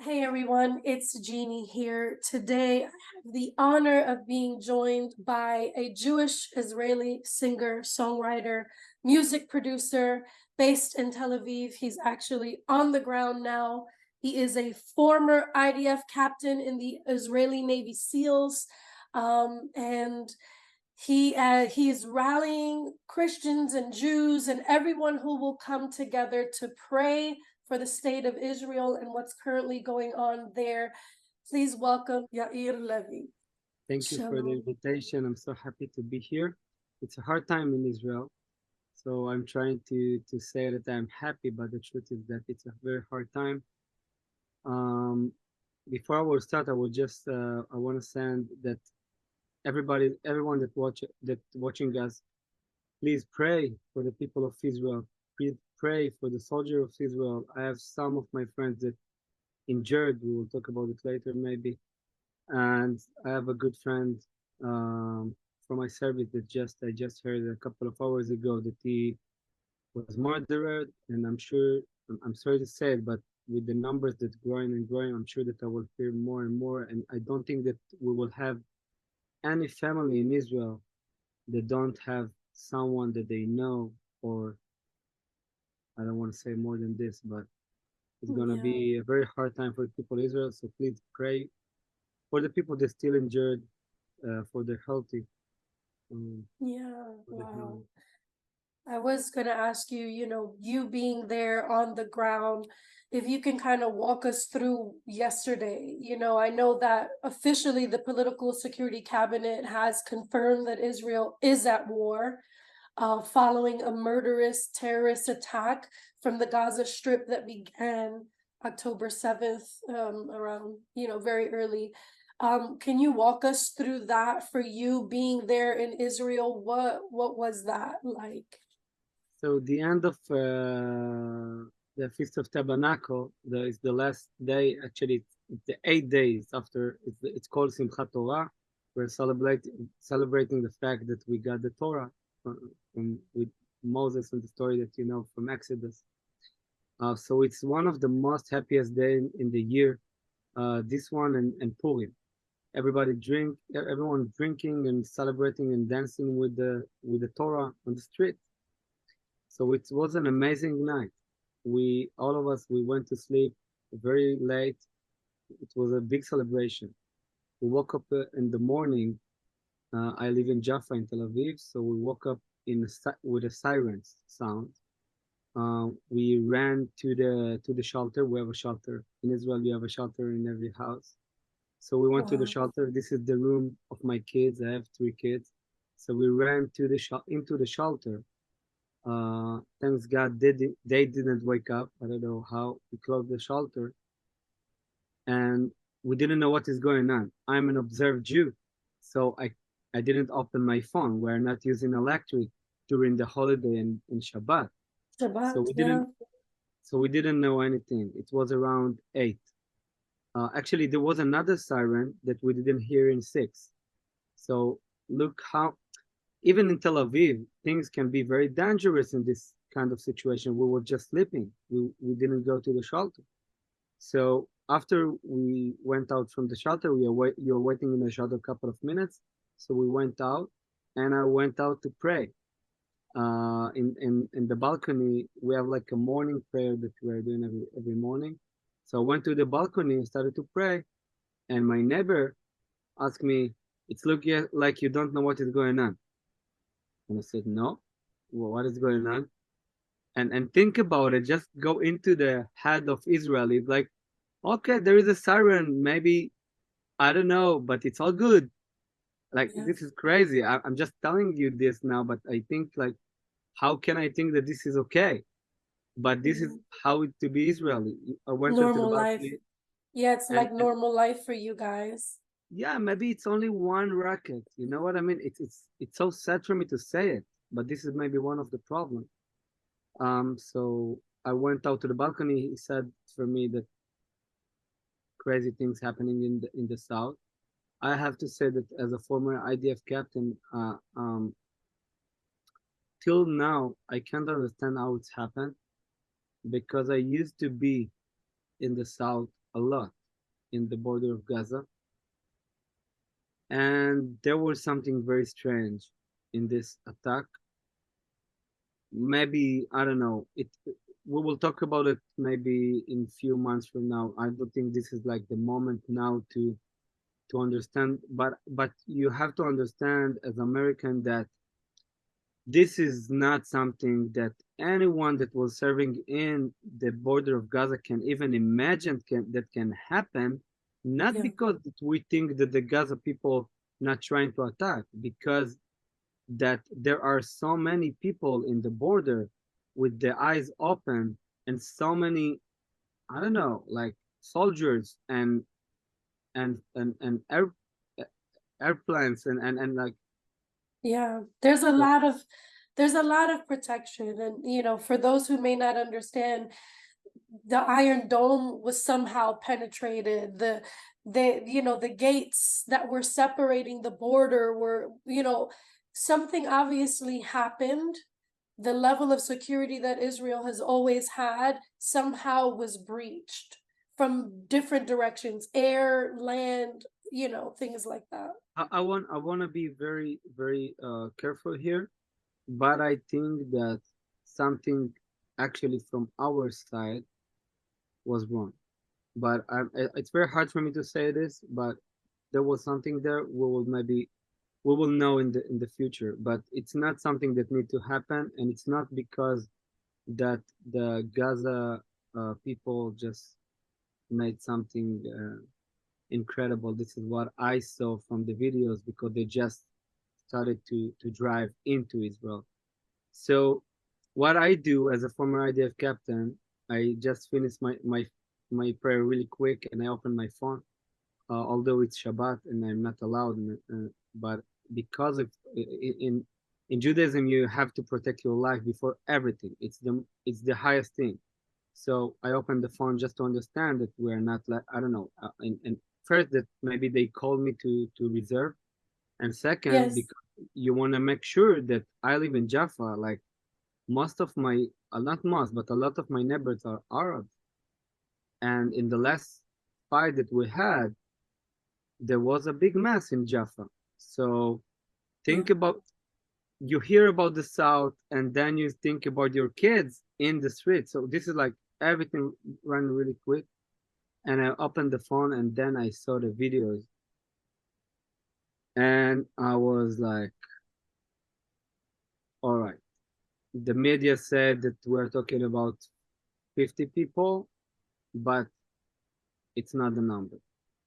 Hey everyone, it's Jeannie here. Today I have the honor of being joined by a Jewish Israeli singer, songwriter, music producer based in Tel Aviv. He's actually on the ground now. He is a former IDF captain in the Israeli Navy SEALs, and he is rallying Christians and Jews and everyone who will come together to pray for the state of Israel and what's currently going on there. Please welcome Yair Levi. Thank you for the Shalom. invitation. I'm so happy to be here. It's a hard time in Israel, so I'm trying to say that I'm happy, but the truth is that it's a very hard time. Um, Before I will start, I will just I want to send that everyone that watching us, please pray for the people of Israel. Please pray for the soldier of Israel. I have some of my friends that injured. We will talk about it later, maybe. And I have a good friend from my service that just I just heard a couple of hours ago that he was murdered, and I'm sorry to say it, but with the numbers that growing and growing, I'm sure that I will hear more and more, and I don't think that we will have any family in Israel that don't have someone that they know, or I don't want to say more than this, but it's gonna Yeah, be a very hard time for the people of Israel. So please pray for the people that still injured, for their healthy. yeah, For the wow. healing. I was going to ask you, you being there on the ground, if you can kind of walk us through yesterday. I know that officially the political security cabinet has confirmed that Israel is at war, following a murderous terrorist attack from the Gaza Strip that began October 7th, around, very early. Can you walk us through that for you being there in Israel? What was that like? So the end of the Feast of Tabernacle is the last day. Actually, it's the 8 days after. It's called Simchat Torah. We're celebrating the fact that we got the Torah with Moses and the story that you know from Exodus. So it's one of the most happiest day in the year. This one and Purim. Everyone drinking and celebrating and dancing with the Torah on the street. So it was an amazing night. All of us, we went to sleep very late. It was a big celebration. We woke up in the morning. I live in Jaffa in Tel Aviv, so we woke up with a sirens sound. We ran to the shelter. We have a shelter in Israel. You have a shelter in every house. So we went to the Wow. shelter. This is the room of my kids. I have three kids. So we ran into the shelter. Thanks God they didn't wake up. I don't know how. We closed the shelter and we didn't know what is going on. I'm an observed Jew, so I didn't open my phone. We're not using electric during the holiday and Shabbat, so Shabbat, we yeah. didn't so we didn't know anything. It was around 8. Actually, there was another siren that we didn't hear in 6. So look how even in Tel Aviv, things can be very dangerous in this kind of situation. We were just sleeping. We didn't go to the shelter. So after we went out from the shelter, you were waiting in the shelter a couple of minutes. So we went out, and I went out to pray. In the balcony, we have like a morning prayer that we are doing every morning. So I went to the balcony and started to pray, and my neighbor asked me, "It's looking like you don't know what is going on." And I said, "No, well, what is going on?" And think about it. Just go into the head of Israel. It's like, okay, there is a siren. Maybe I don't know, but it's all good. Like Yeah. this is crazy. I'm just telling you this now, but I think like, how can I think that this is okay? But this is Mhm. how it to be Israeli. I went into the Normal life. balcony Yeah, it's and like normal life for you guys. yeah, maybe it's only one rocket. You know what I mean? It's so sad for me to say it, but this is maybe one of the problems. So I went out to the balcony. He said for me that crazy things happening in the south. I have to say that as a former IDF captain, till now I can't understand how it's happened because I used to be in the south a lot in the border of Gaza, and there was something very strange in this attack. Maybe I don't know. It we will talk about it maybe in few months from now. I don't think this is like the moment now to understand, but you have to understand as American that this is not something that anyone that was serving in the border of Gaza can even imagine that can happen. Not Yeah. because we think that the Gaza people not trying to attack, because that there are so many people in the border with their eyes open, and so many, I don't know, like soldiers and airplanes and like Yeah, so, there's a lot of protection, and for those who may not understand, the Iron Dome was somehow penetrated. The gates that were separating the border were, something obviously happened. The level of security that Israel has always had somehow was breached from different directions, air, land, things like that. I want to be very very careful here, but I think that something actually from our side was wrong. But it's very hard for me to say this, but there was something there. We will know in the future, but it's not something that need to happen, and it's not because that the Gaza people just made something incredible. This is what I saw from the videos because they just started to drive into Israel. So what I do as a former IDF captain, I just finished my prayer really quick and I open my phone, although it's Shabbat and I'm not allowed. But because of in Judaism, you have to protect your life before everything. It's the highest thing. So I opened the phone just to understand that we're not like I don't know. And first that maybe they called me to reserve, and second Yes. because you want to make sure that I live in Jaffa. Like most of my not most, but a lot of my neighbors are Arab, and in the last fight that we had there was a big mess in Jaffa. So Yeah. think about you hear about the South and then you think about your kids in the street. So this is like everything ran really quick. And I opened the phone and then I saw the videos and I was like, all right. The media said that we're talking about 50 people, but it's not the number.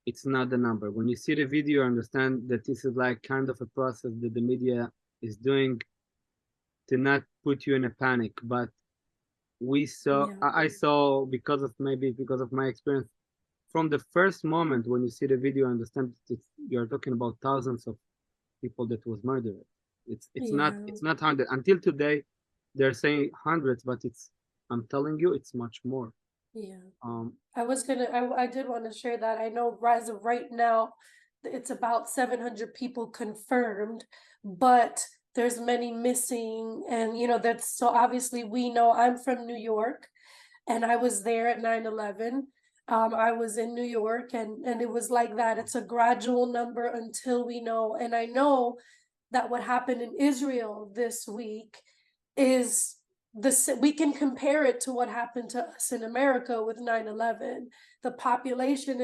It's not the number. When you see the video, you understand that this is like kind of a process that the media is doing to not put you in a panic. But Yeah. I saw because of my experience from the first moment when you see the video, understand that you're talking about thousands of people that was murdered. Yeah. It's not hundred until today. They're saying hundreds, but it's I'm telling you, it's much more. Yeah. Um, I did want to share that. I know as of right now, it's about 700 people confirmed, but there's many missing. And, that's so obviously we know I'm from New York and I was there at 9/11. I was in New York and it was like that. It's a gradual number until we know. And I know that what happened in Israel this week is we can compare it to what happened to us in America with 9/11. The population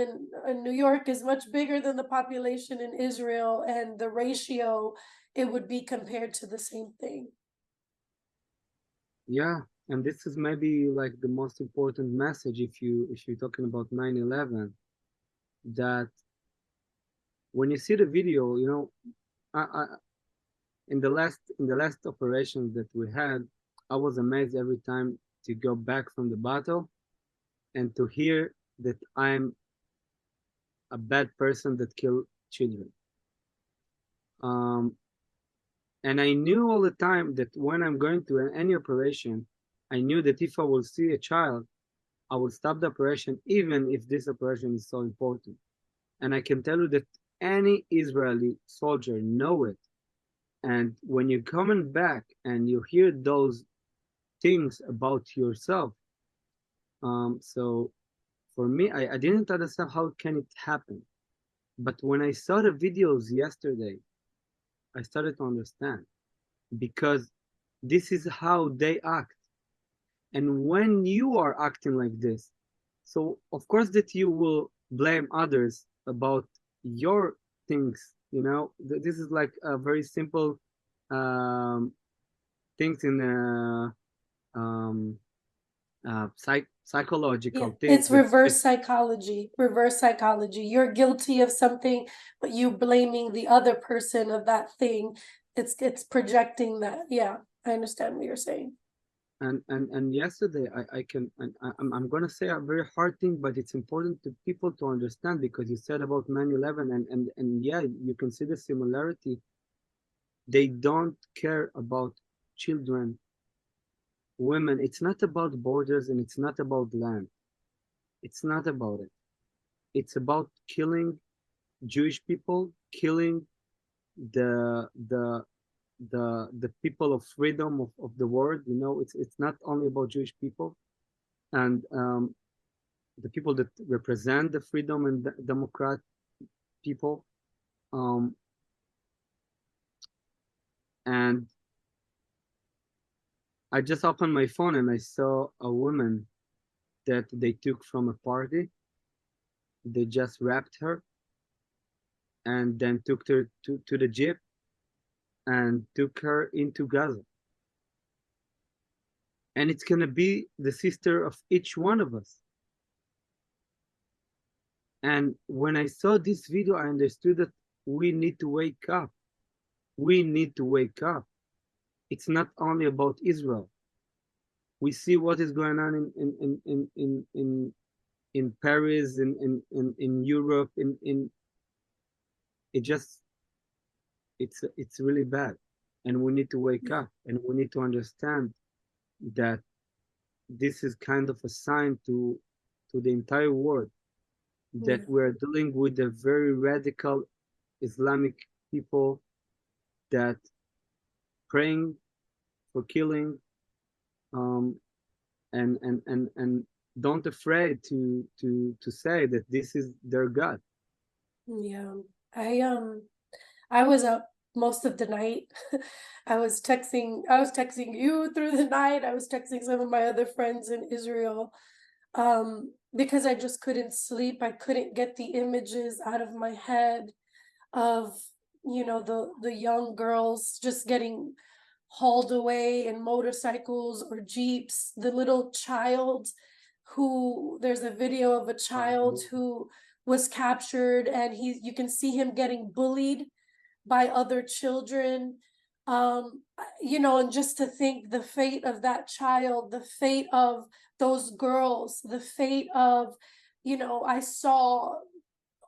in New York is much bigger than the population in Israel, and the ratio it would be compared to the same thing. yeah, and this is maybe like the most important message if you're talking about 9/11, that when you see the video, I in the last operation that we had, I was amazed every time to go back from the battle and to hear that I'm a bad person that killed children. Um, and I knew all the time that when I'm going to any operation, I knew that if I will see a child, I will stop the operation, even if this operation is so important. And I can tell you that any Israeli soldier know it. And when you're coming back and you hear those things about yourself, so For me, I didn't understand how can it happen. But when I saw the videos yesterday, I started to understand because this is how they act. And when you are acting like this, so of course that you will blame others about your things. This is like a very simple um, things in um, Yeah, psychological things it's that reverse psychology. Reverse psychology. You're guilty of something, but you blaming the other person of that thing. It's projecting that. Yeah, I understand what you're saying. and yesterday I can and I'm gonna say a very hard thing, but it's important to people to understand because you said about 9/11 and yeah, you can see the similarity. They don't care about children, women. It's not about borders and it's not about land. It's not about it. It's about killing Jewish people, killing the the people of freedom of the world. It's not only about Jewish people and the people that represent the freedom and the democrat people. Um, and I just opened my phone and I saw a woman that they took from a party. They just wrapped her and then took her to the jeep and took her into Gaza. And it's gonna be the sister of each one of us. And when I saw this video, I understood that we need to wake up. We need to wake up. It's not only about Israel. We see what is going on in Paris, in Europe, in it just it's really bad. And we need to wake up and we need to understand that this is kind of a sign to the entire world that Yeah, we're dealing with a very radical Islamic people that praying for killing, um, and don't afraid to say that this is their God. yeah. I um I was up most of the night. I was texting you through the night. I was texting some of my other friends in Israel. Because I just couldn't sleep. I couldn't get the images out of my head of, the young girls just getting hauled away in motorcycles or jeeps. The little child who there's a video of a child who was captured and you can see him getting bullied by other children. And just to think the fate of that child, the fate of those girls, the fate of, I saw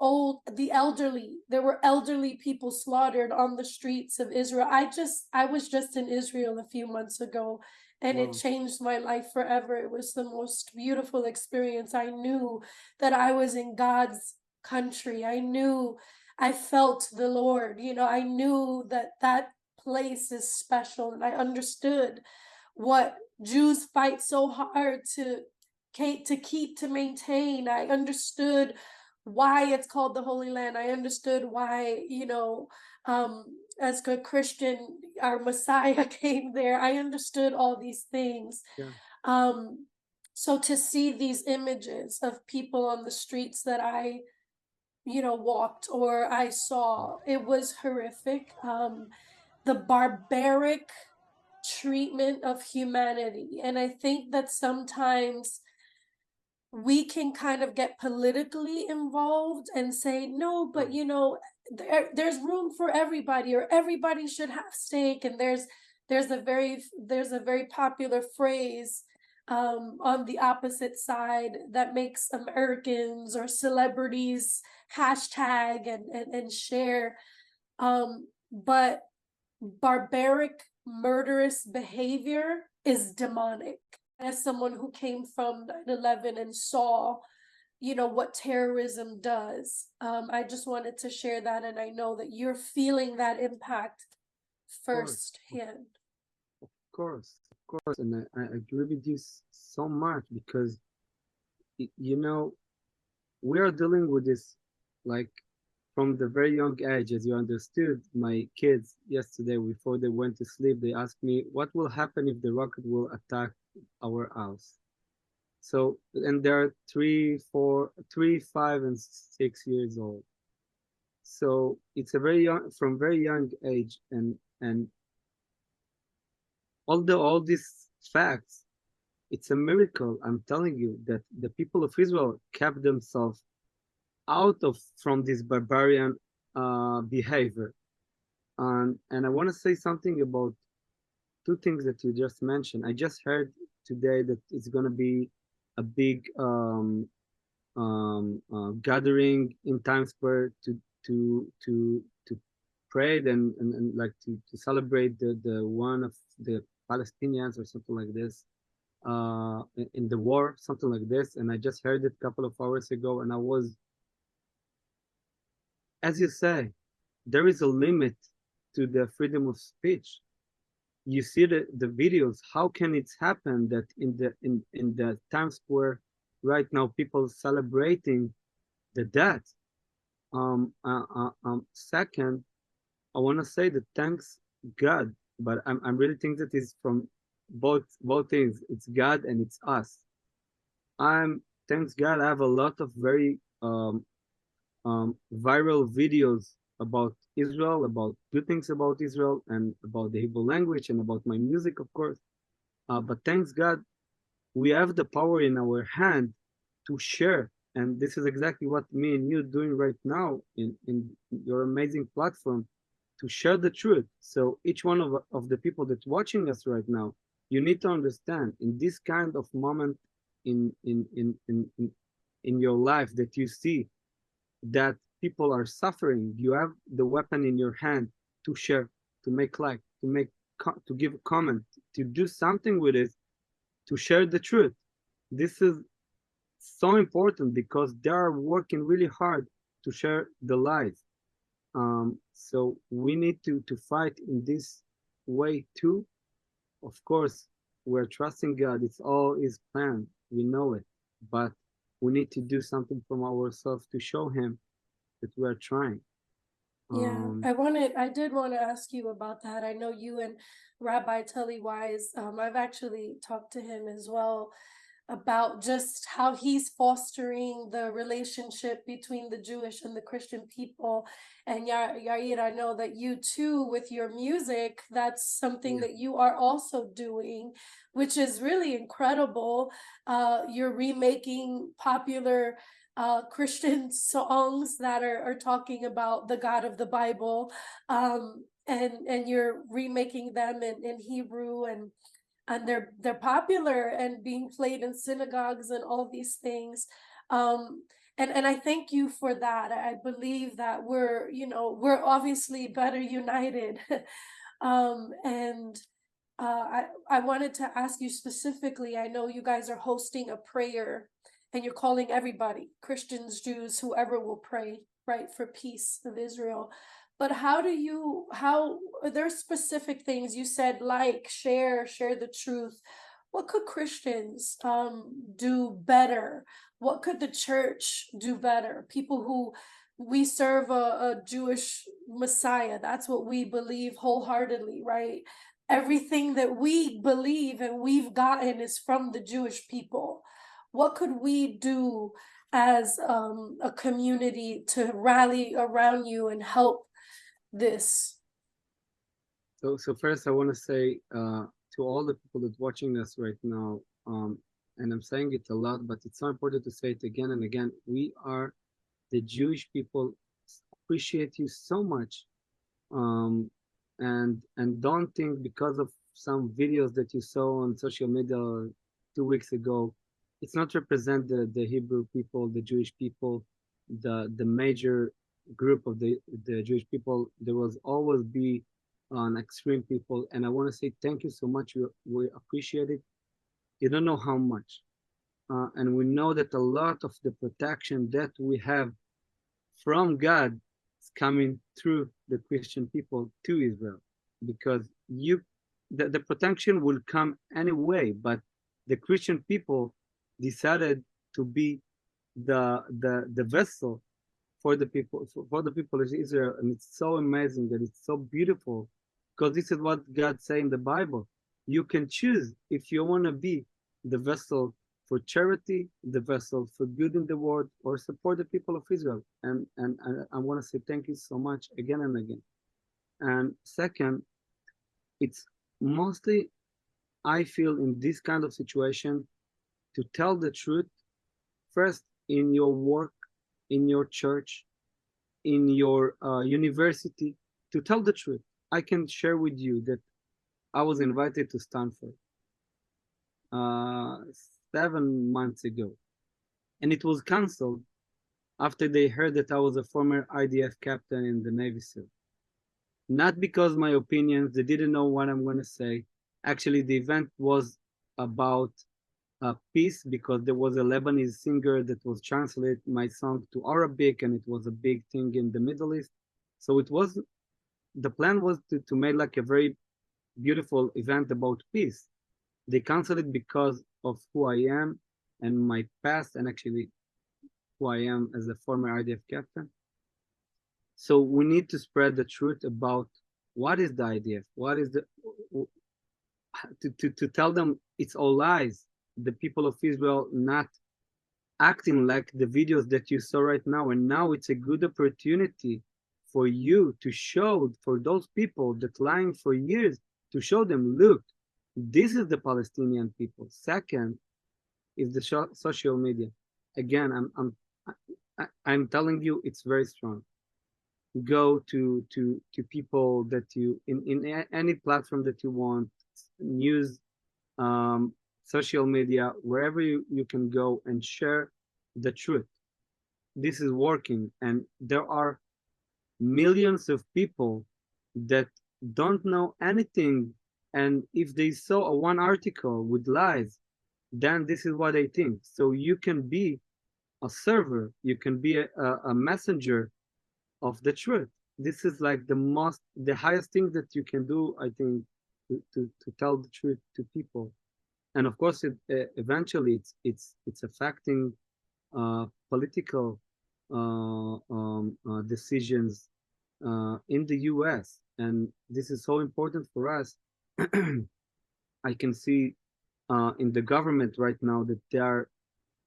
the elderly. There were elderly people slaughtered on the streets of Israel. I was just in Israel a few months ago, and it Wow. changed my life forever. It was the most beautiful experience. I knew that I was in God's country. I felt the Lord. I knew that that place is special, and I understood what Jews fight so hard to maintain. I understood why it's called the Holy Land. I understood why, as a Christian, our Messiah came there. I understood all these things. Yeah. Um, so to see these images of people on the streets that I, walked or I saw, it was horrific. The barbaric treatment of humanity. And I think that sometimes we can kind of get politically involved and say, no, but Sure. there's room for everybody, or everybody should have stake. And there's a very popular phrase on the opposite side that makes Americans or celebrities hashtag and share. But barbaric, murderous behavior is demonic. As someone who came from 9/11 and saw, what terrorism does, I just wanted to share that, and I know that you're feeling that impact Of course, firsthand. of course, and I agree with you so much because you know we are dealing with this like from the very young age. As you understood, my kids yesterday before they went to sleep, they asked me what will happen if the rocket will attack our house. So, and they're 3, 4, 3, 5, and 6 years old. So it's a very young, from very young age, and although all these facts, it's a miracle. I'm telling you that the people of Israel kept themselves out of from this barbarian behavior. And I want to say something about two things that you just mentioned. I just heard today that it's going to be a big gathering in Times Square to pray and like to celebrate the one of the Palestinians or something like this in the war, something like this. And I just heard it a couple of hours ago, and I was, as you say, there is a limit to the freedom of speech. You see the videos. How can it happen that in the Times Square right now people celebrating the death? Second, I want to say that thanks God, but I'm really think that is from both things. It's God and it's us. I'm thanks God. I have a lot of very viral videos about Israel, about good things about Israel, and about the Hebrew language, and about my music, of course. But thanks God, we have the power in our hand to share. And this is exactly what me and you are doing right now in your amazing platform to share the truth. So each one of the people that's watching us right now, you need to understand in this kind of moment in your life that you see that people are suffering, you have the weapon in your hand to share, to make like, to give a comment, to do something with it, to share the truth. This is so important because they are working really hard to share the lies. So we need to fight in this way too. Of course, we're trusting God. It's all His plan. We know it, but we need to do something from ourselves to show Him that we're trying. Yeah, Um, I did want to ask you about that. I know you and Rabbi Tully Wise, I've actually talked to him as well about just how he's fostering the relationship between the Jewish and the Christian people. And Yair, I know that you too, with your music, that's something yeah. that you are also doing, which is really incredible. You're remaking popular Christian songs that are talking about the God of the Bible, and you're remaking them in Hebrew, and they're popular and being played in synagogues and all these things. um and I thank you for that. I believe that we're obviously better united. And I wanted to ask you specifically. I know you guys are hosting a prayer, and you're calling everybody, Christians, Jews, whoever, will pray, right, for peace of Israel. But how are there specific things you said, like share the truth? What could Christians do better? What could the church do better? People who, we serve a Jewish Messiah. That's what we believe wholeheartedly, right? Everything that we believe and we've gotten is from the Jewish people. What could we do as a community to rally around you and help this? So first, I want to say to all the people that watching us right now, and I'm saying it a lot, but it's so important to say it again and again. We are the Jewish people. Appreciate you so much, um, and don't think because of some videos that you saw on social media 2 weeks ago, it's not represent the Hebrew people, the Jewish people, the major group of the Jewish people. There will always be on extreme people, and I want to say thank you so much. We appreciate it. You don't know how much, and we know that a lot of the protection that we have from God is coming through the Christian people to Israel, because the protection will come anyway, but the Christian people decided to be the vessel for the people of Israel, and it's so amazing and it's so beautiful because this is what God say in the Bible. You can choose if you want to be the vessel for charity, the vessel for good in the world, or support the people of Israel. And I want to say thank you so much again and again. And second, it's mostly I feel in this kind of situation to tell the truth first in your work, in your church, in your university, to tell the truth. I can share with you that I was invited to Stanford uh, 7 months ago, and it was canceled after they heard that I was a former IDF captain in the Navy SEAL. Not because my opinions, they didn't know what I'm going to say. Actually, the event was about peace because there was a Lebanese singer that was translated my song to Arabic, and it was a big thing in the Middle East. So it was the plan was to make like a very beautiful event about peace. They canceled it because of who I am and my past, and actually who I am as a former IDF captain. So we need to spread the truth about what is the IDF, what is the to tell them it's all lies. The people of Israel not acting like the videos that you saw right now, and now it's a good opportunity for you to show for those people that lying for years to show them, look, this is the Palestinian people. Second is the social media. Again, I'm telling you, it's very strong. Go to people that you in any platform that you want, news, um, social media, wherever you can go and share the truth. This is working, and there are millions of people that don't know anything, and if they saw a one article with lies, then this is what they think. So you can be a server, you can be a messenger of the truth. This is like the highest thing that you can do, I think, to tell the truth to people. And of course, eventually it's affecting political decisions in the U.S. And this is so important for us. I can see in the government right now that they are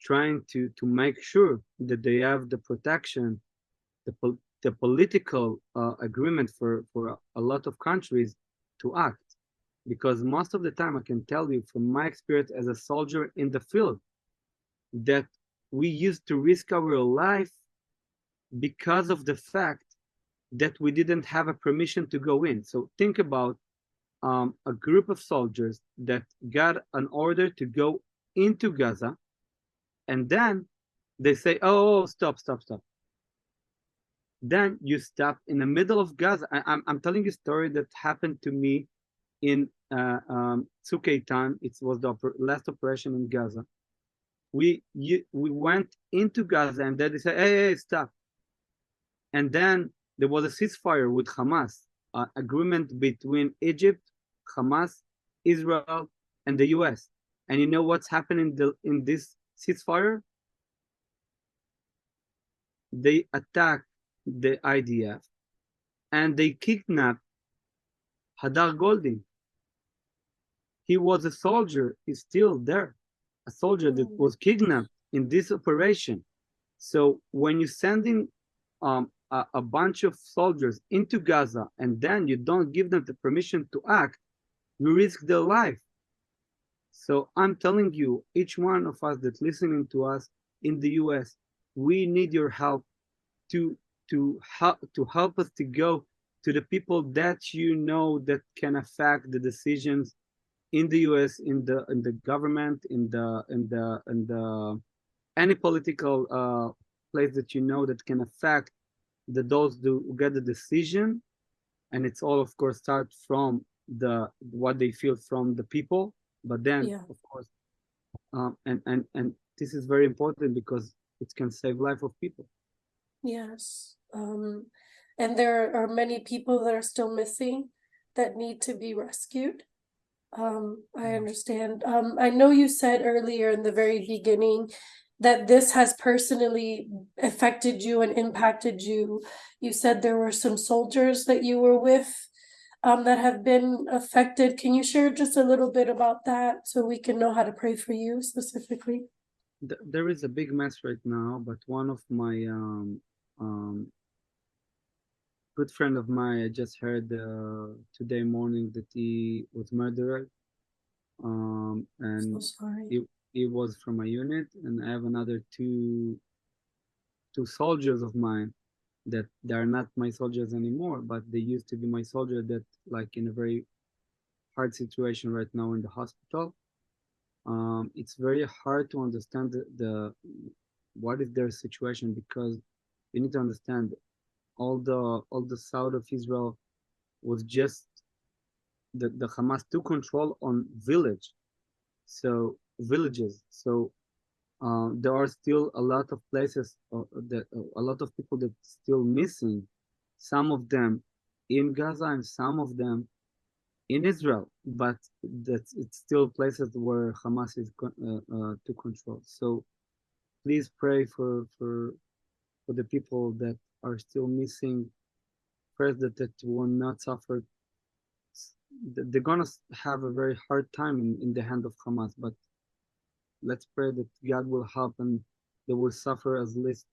trying to make sure that they have the protection, the political agreement for a lot of countries to act. Because most of the time, I can tell you from my experience as a soldier in the field, that we used to risk our life because of the fact that we didn't have a permission to go in. So think about a group of soldiers that got an order to go into Gaza, and then they say, "Oh, stop, stop, stop." Then you stop in the middle of Gaza. I'm telling you a story that happened to me in Tzuk Eitan. It was the last operation in Gaza. We went into Gaza, and then they said, "Hey, hey, stop." And then there was a ceasefire with Hamas, agreement between Egypt, Hamas, Israel, and the U.S. And you know what's happening in this ceasefire? They attacked the IDF and they kidnapped Hadar Goldin. He was a soldier, he's still there, a soldier that was kidnapped in this operation. So when you send in a bunch of soldiers into Gaza and then you don't give them the permission to act, you risk their life. So I'm telling you, each one of us that's listening to us in the US, we need your help to help us to go to the people that you know that can affect the decisions in the US, in the government, in the any political place that you know that can affect those who get the decision. And it's all, of course, start from the what they feel from the people, but then Yeah. of course and this is very important because it can save life of people. Yes. And there are many people that are still missing that need to be rescued. I understand. I know you said earlier in the very beginning that this has personally affected you and impacted you. You said there were some soldiers that you were with that have been affected. Can you share just a little bit about that so we can know how to pray for you specifically? There is a big mess right now, but one of my good friend of mine, I just heard today morning that he was murdered, So and sorry. he was from a unit, and I have another two soldiers of mine that they are not my soldiers anymore, but they used to be my soldier that like in a very hard situation right now in the hospital. It's very hard to understand the what is their situation because you need to understand all the south of Israel was just the Hamas took control on villages. So there are still a lot of places that a lot of people that still missing. Some of them in Gaza and some of them in Israel, but that's it's still places where Hamas is to control. So please pray for the people that are still missing. Pray that will not suffer. They're gonna have a very hard time in the hand of Hamas, but let's pray that God will help and they will suffer as less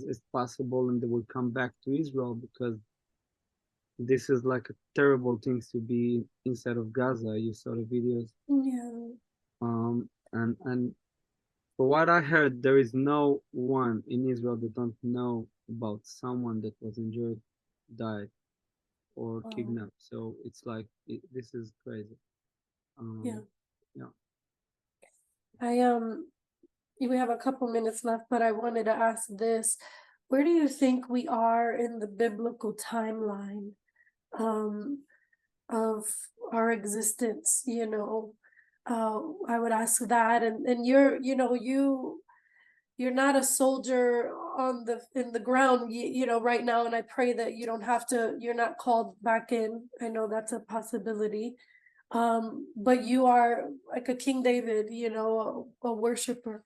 as possible and they will come back to Israel because this is like a terrible thing to be inside of Gaza. You saw the videos. Yeah. And for what I heard, there is no one in Israel that don't know about someone that was injured, died, or Wow. kidnapped. So it's like this is crazy. Yeah. Um, yeah. I we have a couple minutes left, but I wanted to ask this. Where do you think we are in the biblical timeline um of our existence, you know? I would ask that, and you're, you know, you're not a soldier on the in the ground, you know, right now, and I pray that you don't have to, you're not called back in. I know that's a possibility. But you are like a King David, you know, a worshiper.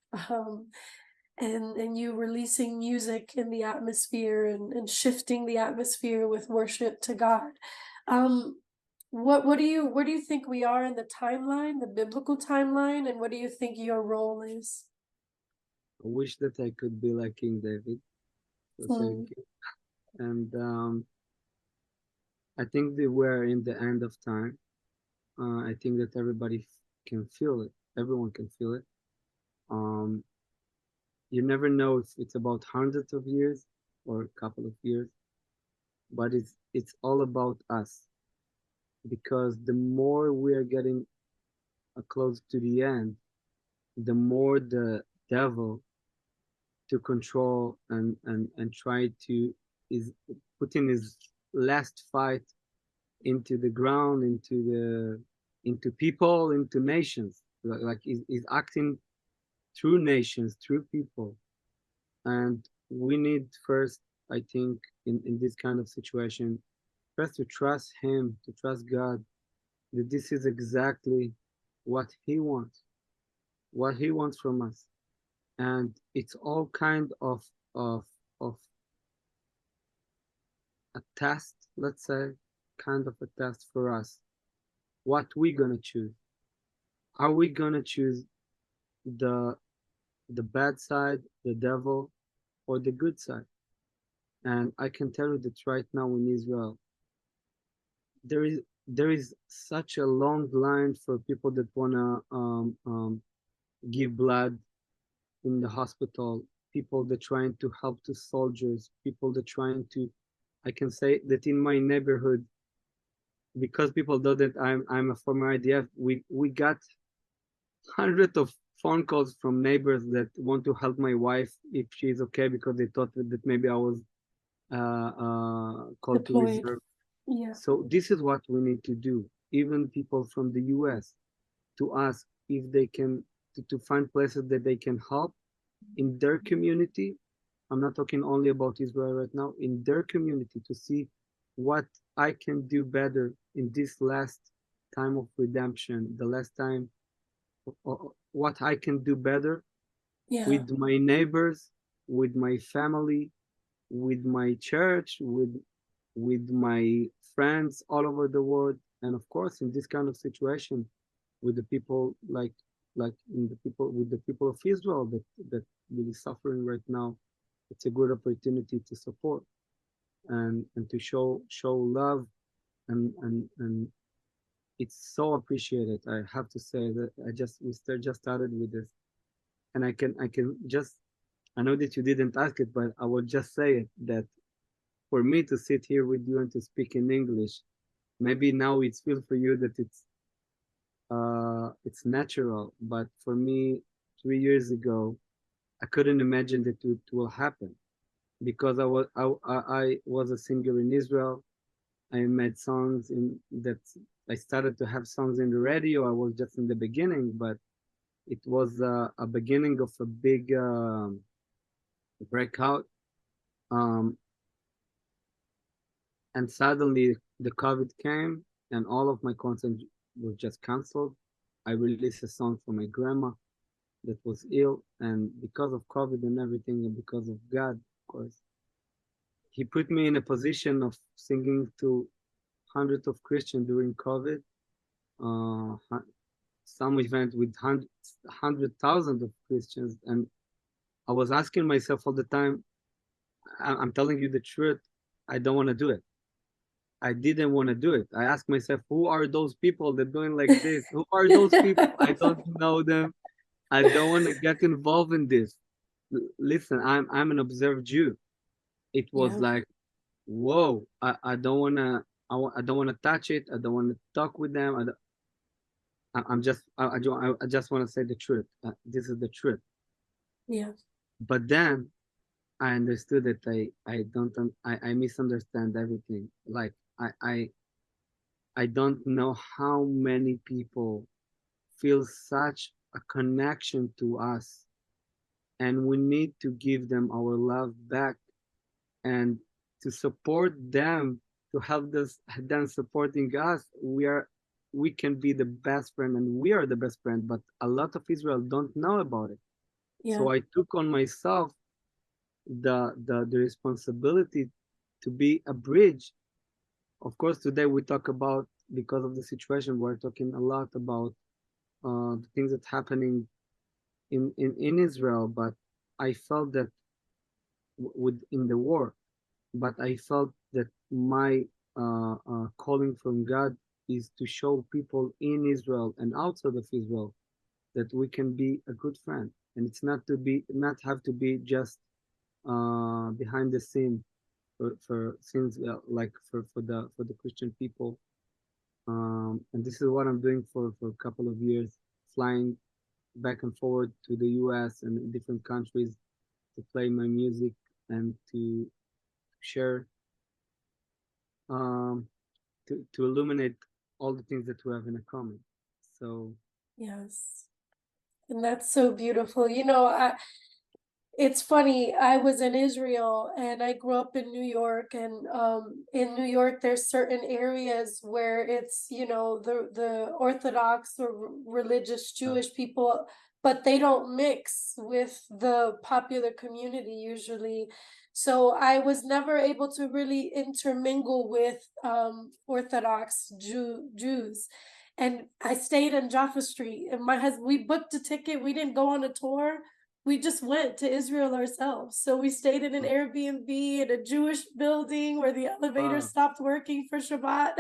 And you releasing music in the atmosphere and shifting the atmosphere with worship to God. Um, what do you where do you think we are in the timeline, the biblical timeline, and what do you think your role is? I wish that I could be like King David. So thank Hmm. you. And I think that we're in the end of time. I think that everybody can feel it. Everyone can feel it. Um, you never know if it's about hundreds of years or a couple of years, but it's all about us because the more we are getting close to the end, the more the devil to control and try to is putting his last fight into the ground, into people, into nations. Like he's acting through nations, through people. And we need first, I think, in this kind of situation, first to trust him, to trust God, that this is exactly what he wants, what he wants from us. And it's all kind of of a test, let's say, kind of a test for us. What we gonna choose? Are we gonna choose the the bad side, the devil, or the good side? And I can tell you that right now in Israel, there is such a long line for people that wanna give blood in the hospital, people that trying to help the soldiers, people that trying to. I can say that in my neighborhood, because people know that I'm a former IDF, we got hundreds of phone calls from neighbors that want to help my wife if she's okay because they thought that maybe I was called to Deployed. reserve. Yeah. So this is what we need to do. Even people from the US to ask if they can to find places that they can help in their community. I'm not talking only about Israel right now, in their community to see what I can do better in this last time of redemption, the last time, what I can do better Yeah. with my neighbors, with my family, with my church, with my friends all over the world, and of course, in this kind of situation, with the people like in the people with the people of Israel that really suffering right now. It's a good opportunity to support and to show love and it's so appreciated. I have to say that just started with this, and I can just I know that you didn't ask it, but I will just say it that for me to sit here with you and to speak in English, maybe now it's feel for you that it's natural, but for me, 3 years ago, I couldn't imagine that it will happen because I was a singer in Israel. I made songs in that I started to have songs in the radio. I was just in the beginning, but it was a beginning of a big breakout. Um, and suddenly the COVID came, and all of my content was just canceled. I released a song for my grandma that was ill, and because of COVID and everything, and because of God, of course, He put me in a position of singing to hundreds of Christians during COVID. Some event with hundred thousands of Christians, and I was asking myself all the time, I'm telling you the truth, I don't want to do it. I didn't want to do it. I asked myself, who are those people that doing like this? Who are those people? I don't know them. I don't want to get involved in this. Listen, I'm an observed Jew. It was Yeah. like, whoa, I don't wanna I don't wanna touch it. I don't wanna talk with them. I'm just I just wanna say the truth. This is the truth. Yeah. But then I understood that I misunderstand everything. Like I don't know how many people feel such a connection to us, and we need to give them our love back and to support them, to help them supporting us. We can be the best friend, and we are the best friend, but a lot of Israel don't know about it. Yeah. So I took on myself the responsibility to be a bridge. Of course, today we talk about, because of the situation, we're talking a lot about the things that happening in Israel, but I felt that with in the war, but I felt that my calling from God is to show people in Israel and outside of Israel that we can be a good friend, and it's not have to be just behind the scene for scenes like for the Christian people. And this is what I'm doing for a couple of years, flying back and forward to the U.S. and different countries to play my music and to share, um, to illuminate all the things that we have in common. So Yes. And that's so beautiful. It's funny, I was in Israel and I grew up in New York, and in New York there's certain areas where it's, the Orthodox or religious uh, Jewish people, but they don't mix with the popular community usually. So I was never able to really intermingle with Orthodox Jews. And I stayed in Jaffa Street, and my husband, we booked a ticket, we didn't go on a tour, we just went to Israel ourselves. So we stayed in an Airbnb in a Jewish building where the elevator wow. stopped working for Shabbat.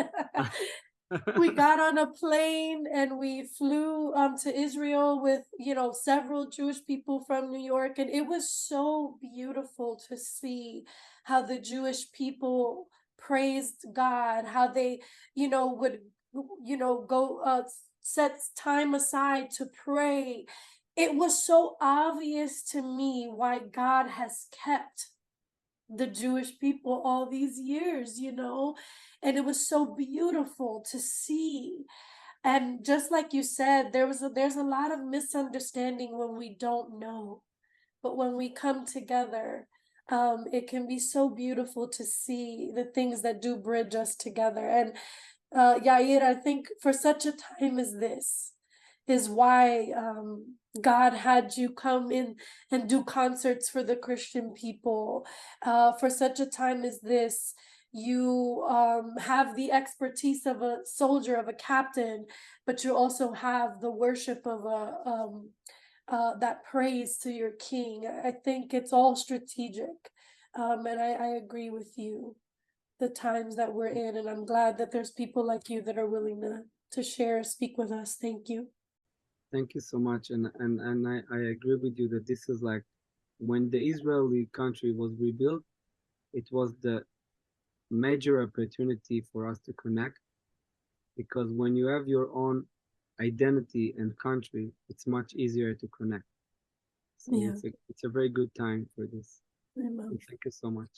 We got on a plane and we flew to Israel with, several Jewish people from New York, and it was so beautiful to see how the Jewish people praised God, how they, would, go set time aside to pray. It was so obvious to me why God has kept the Jewish people all these years. And it was so beautiful to see. And just like you said, there's a lot of misunderstanding when we don't know, but when we come together, it can be so beautiful to see the things that do bridge us together. And Yair, I think for such a time as this, is why God had you come in and do concerts for the Christian people. For such a time as this, you have the expertise of a soldier, of a captain, but you also have the worship of a that praise to your king. I think it's all strategic. And I agree with you, the times that we're in, and I'm glad that there's people like you that are willing to share, speak with us. Thank you. Thank you so much, and I agree with you that this is like when the Israeli country was rebuilt, it was the major opportunity for us to connect, because when you have your own identity and country, it's much easier to connect. So Yeah. it's a very good time for this. Amen. And thank you so much.